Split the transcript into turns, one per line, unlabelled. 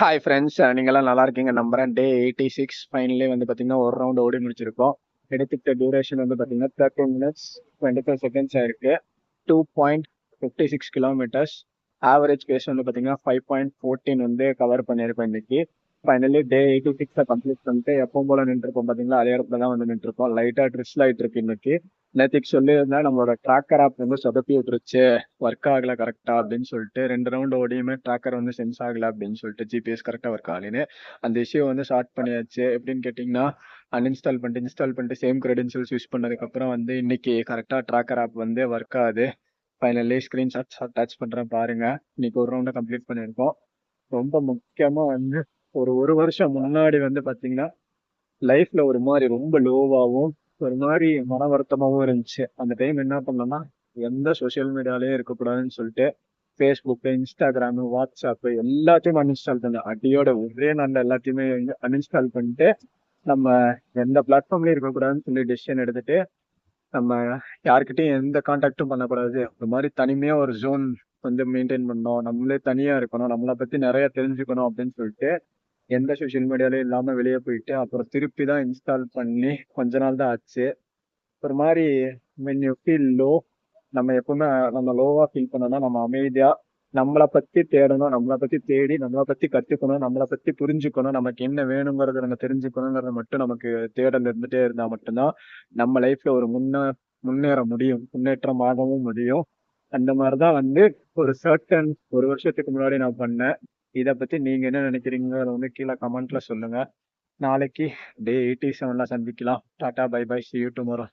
Hi friends, நீங்களாம் நல்லா இருக்கீங்க நம்புறேன். டே 86 ஃபைனலே வந்து பார்த்தீங்கன்னா ஒரு ரவுண்ட் ஓடி முடிச்சிருக்கோம். எடுத்துக்கிட்ட டியூரேஷன் வந்து பார்த்தீங்கன்னா 13 minutes 25 seconds ஆயிருக்கு. 2.56 kilometers. ஆவரேஜ் பேஸ் வந்து பார்த்தீங்கன்னா 5.14 வந்து கவர் பண்ணியிருக்கோம் இன்னைக்கு. ஃபைனலி டே 86 கம்ப்ளீட் பண்ணிட்டு எப்பவும் போல நின்றுருக்கோம் பார்த்தீங்களா, அதே இடத்துல தான் வந்து நின்றுருக்கோம். லைட்டாக ட்ரிஸ்ல் ஆயிட்டு இருக்கு இன்னைக்கு. நேற்றுக்கு சொல்லியிருந்தேன் நம்மளோட ட்ராக்கர் ஆப் வந்து சொதப்பி விட்டுருச்சு, ஒர்க் ஆகல கரெக்டா அப்படின்னு சொல்லிட்டு. 2 ரவுண்ட் ஓடியுமே ட்ராக்கர் வந்து சென்ஸ் ஆகல அப்படின்னு சொல்லிட்டு, ஜிபிஎஸ் கரெக்டா ஒர்க் ஆகலன்னு. அந்த இஷ்யூ வந்து ஷார்ட் பண்ணியாச்சு. எப்படின்னு கேட்டிங்கன்னா, அன்இன்ஸ்டால் பண்ணிட்டு இன்ஸ்டால் பண்ணிட்டு சேம் கிரெடென்ஷியல்ஸ் யூஸ் பண்ணதுக்கப்புறம் வந்து இன்னைக்கு கரெக்டாக ட்ராக்கர் ஆப் வந்து ஒர்க் ஆகுது. ஃபைனலி ஸ்க்ரீன்ஷாட்ஸ் அட்டாச் பண்ணுறேன் பாருங்க. இன்னைக்கு ஒரு ரவுண்டை கம்ப்ளீட் பண்ணியிருக்கோம். ரொம்ப முக்கியமாக வந்து ஒரு வருஷம் முன்னாடி வந்து பார்த்தீங்கன்னா லைஃப்ல ஒரு மாதிரி ரொம்ப லோவாகவும் ஒரு மாதிரி மன வருத்தமாகவும் இருந்துச்சு. அந்த டைம் என்ன பண்ணோம்னா, எந்த சோஷியல் மீடியாலயும் இருக்கக்கூடாதுன்னு சொல்லிட்டு ஃபேஸ்புக்கு, இன்ஸ்டாகிராமு, வாட்ஸ்அப்பு எல்லாத்தையும் அன்இன்ஸ்டால் பண்ணேன். அடியோட ஒரே நாள்ல எல்லாத்தையுமே அன்இன்ஸ்டால் பண்ணிட்டு, நம்ம எந்த பிளாட்ஃபார்ம்லயும் இருக்கக்கூடாதுன்னு சொல்லி டெசிஷன் எடுத்துட்டு, நம்ம யார்கிட்டயும் எந்த கான்டாக்டும் பண்ணக்கூடாது, ஒரு மாதிரி தனிமையா ஒரு ஜோன் வந்து மெயின்டைன் பண்ணோம், நம்மளே தனியா இருக்கணும், நம்மளை பத்தி நிறைய தெரிஞ்சுக்கணும் அப்படின்னு சொல்லிட்டு எந்த சோஷியல் மீடியாலும் இல்லாம வெளியே போயிட்டு அப்புறம் திருப்பி தான் இன்ஸ்டால் பண்ணி கொஞ்ச நாள் தான் ஆச்சு. ஒரு மாதிரி when you feel low, நம்ம எப்பவுமே நம்ம லோவா ஃபீல் பண்ணோம்னா நம்ம அமைதியா நம்மளை பத்தி தேடணும், நம்மளை பத்தி தேடி நம்மளை பத்தி கத்துக்கணும், நம்மளை பத்தி புரிஞ்சுக்கணும், நமக்கு என்ன வேணுங்கிறத நம்ம தெரிஞ்சுக்கணுங்கிறத மட்டும் நமக்கு தேடல் இருந்துட்டே இருந்தா மட்டும்தான் நம்ம லைஃப்ல ஒரு முன்னேற முடியும், முன்னேற்றமாகவும் முடியும். அந்த மாதிரிதான் வந்து ஒரு சர்டன் ஒரு வருஷத்துக்கு முன்னாடி நான் பண்ணேன். இதை பத்தி நீங்க என்ன நினைக்கிறீங்க வந்து கீழே கமெண்ட்ல சொல்லுங்க. நாளைக்கு டே 87ல சந்திக்கலாம். Tata bye bye, see you tomorrow.